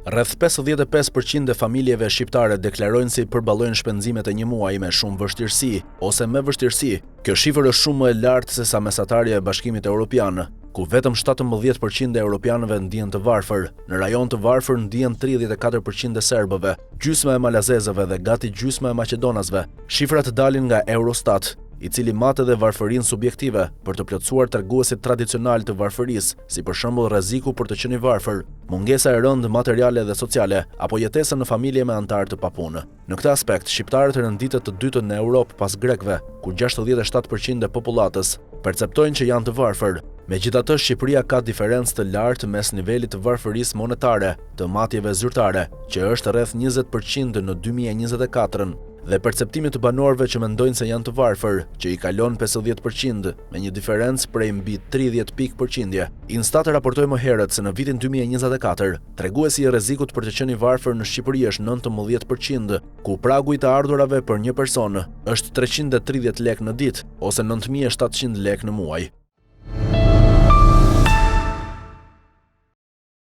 Rreth 55% e familjeve shqiptare deklarojnë se i përballojnë shpenzimet e një muaji me shumë vështirësi ose me vështirësi. Kjo shifër është shumë më e lartë se sa mesatarja e Bashkimit Evropian, ku vetëm 17% e europianëve ndihen të varfër. Në rajon të varfër ndihen 34% e serbëve, gjysma e malazezëve dhe gati gjysma e maqedonasve. Shifrat dalin nga Eurostat, i cili matë dhe varfërinë subjektive për të plotësuar treguesit tradicional të varfërisë, si për shembull rreziku për të qenë i varfër, mungesa e rëndë materiale dhe sociale, apo jetesa në familje me antar të papunë. Në këtë aspekt, shqiptarët rënditet të dytën në Europë pas grekëve, ku 67% e popullatës perceptojnë që janë të varfër. Megjithatë, Shqipëria ka diferencë të lartë mes nivelit të varfërisë monetare, të matjeve zyrtare, që është rreth 20% në 2024, dhe perceptimit të banorëve që mendojnë se janë të varfër, që i kalon 50%, me një diferencë prej mbi 30 pikë përqindje. Instat raportoi më herët se në vitin 2024, treguesi i rrezikut për të qenë i varfër në Shqipëri është 19%, ku pragu i të ardhurave për një person është 330 lekë në ditë ose 9700 lekë në muaj.